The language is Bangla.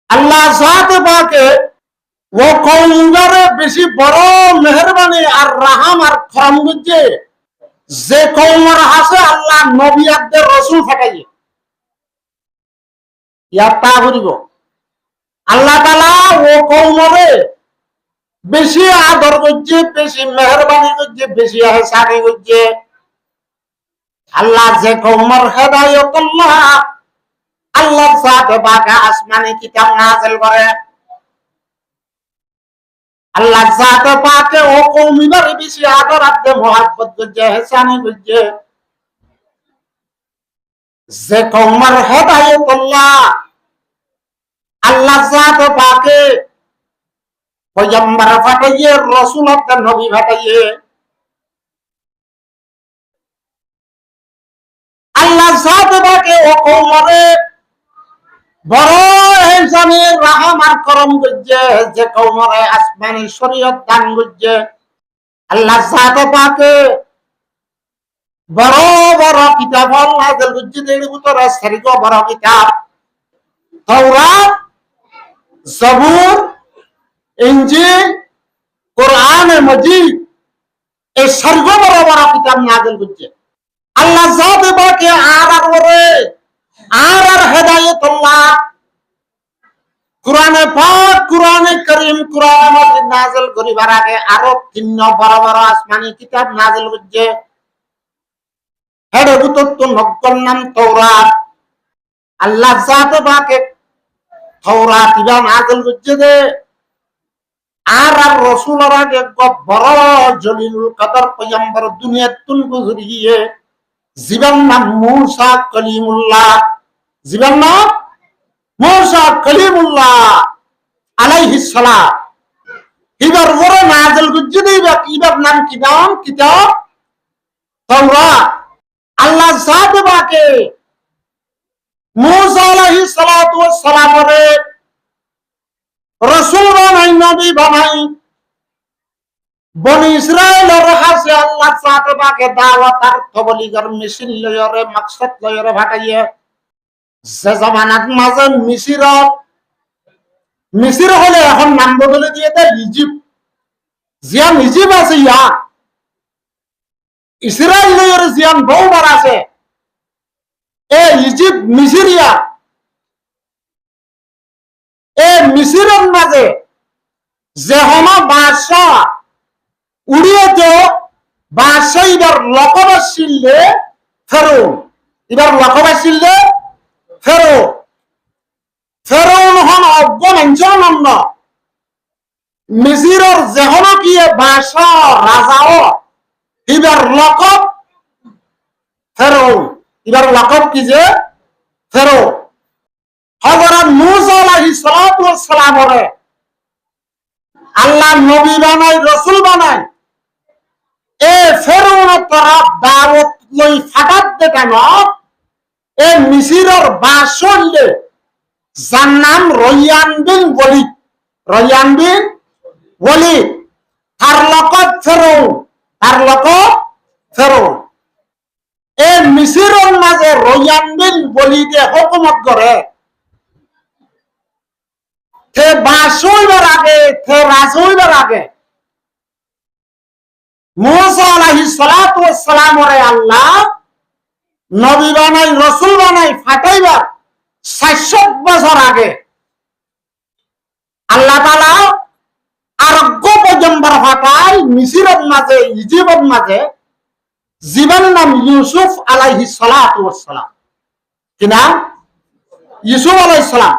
আল্লাহ জাতে পাকে ও কওমরে বেশি বড় মেহেরবানি আর রাহাম আর করম বুঝছে যে কওমর হাসে আল্লাহ নবিয়াদের রসুল ফাটাইয়ে ইয়াতা করিব আল্লাহ তাআলা ও কওমরে বেশি আদর করছে, বেশি মেহেরবানি করছে, বেশি ইহসানি করছে। আল্লাহ যে কওমর হেদায়েত আল্লাহ জাতে পাকে আসমানি কিতাব নাযিল করে। আল্লাহ জাতে পাকে ও কওমিদের বেশি আদর আদে মোহাব্বত করছে, ইহসানি করছে। যে কওমর হেদায়েত আল্লাহ জাতে পাকে পয়গম্বর ফাটাইয়ে, রাসূল আর নবী ফাটাইয়ে। আল্লাহ জাতে পাকে ও কওমরে বড় ইহসানি রাহম আর করম করছে, যে কওমরে আসমানি শরীয়ত দান করছে। আল্লাহ জাতে পাকে বড় বড় কিতাব নাযিল করছে, এর ভিতরে সারিগো বড় কিতাব তাওরাত, জবুর, ইনজিল, কোরআন মজিদ, এই সারিগো বড় বড় কিতাব নাযিল করছে। আল্লাহ জাতে পাকে আর হেদায়েত কোরআনে পাক, কোরআনে কারীম, কোরআন মজিদ নাযিল করিবার আগে আরো 3 বড় বড় আসমানি কিতাব নাযিল করছে। এর ভিতর নকল নাম তাওরাত। আল্লাহ জাতে পাকে তাওরাত ইবা নাযিল করছে যে আর রাসূলের আগে বড় জলিলুল কদর পয়গম্বর দুনিয়াতুল গুজরিয়ে জীবন নাম মূসা কলিমুল্লাহ, জীবন নাম মূসা কলিমুল্লাহ আলাইহিস সালাম। এবার বড় নাযিল করছে ইবার নাম কিতাব তাওরাত। আল্লাহ জাতে পাকে মূসা আলাইহিস সালাতু ওয়াস সালামরে রাসূল বানাই, নবী বানাই। বনি ইসরাইলের কাছে আল্লাহ জাতে পাকে দাওয়াত আর তবলীগের মিশন লয়রে, মাকসাদ লয়রে ফাটাইয়ে। যে জামানাত মাঝে মিশর হলে এখন নাম বদলে দিয়ে দেয় ইজিপ্ট। জিয়ান ইজিপ্ট আছে, ইয়া ইসরায়েল লয়রে জিয়ান বহুবার আছে। এ ইজিপ্ট মিশরিয়া, এ মিশরের মাঝে যে হমা বাদশাহ উড়িয়েছে, বাদশাহ এবার লকবে শিললে ফেরৌন, এবার লকবে শিললে ফেরৌন হন অজ্ঞ মানুষের নাম না। মিশরের যেহন কি বাদশাহ রাজাও এবার লকব ফেরৌন, এবার লকব কি যে ফেরৌন। হযরত মূসা আলাইহিস সালাতু ওয়াস সালামরে আল্লাহ নবী বানাই, রাসূল বানাই। এ ফেরৌন তরফ দাওয়াত লই ফাটাত দে কেন? এ মিশরের বাদশাহলে যার নাম রায়্যান বিন ওয়ালিদ, রায়্যান বিন ওয়ালিদ, তার লকব ফেরৌন। এ মিশরের মাঝে রায়্যান বিন ওয়ালিদে হুকুমত করে। তে বাদশাহ হইবার আগে, তে রাজা হইবার আগে মূসা আলাইহিস সালাতু ওয়াস সালামরে আল্লাহ নবী বানাই, রাসূল বানাই ফাটাইবার 400 বছর আগে আল্লাহ তাআলা আরোগ্য পয়গম্বর ফাটাই মিশরের মাঝে, ইজিপ্টের মাঝে, জীবন নাম ইউসুফ আলাইহিস সালাতু ওয়াস সালাম। কি নাম? ইউসুফ আলাইহিস সালাম।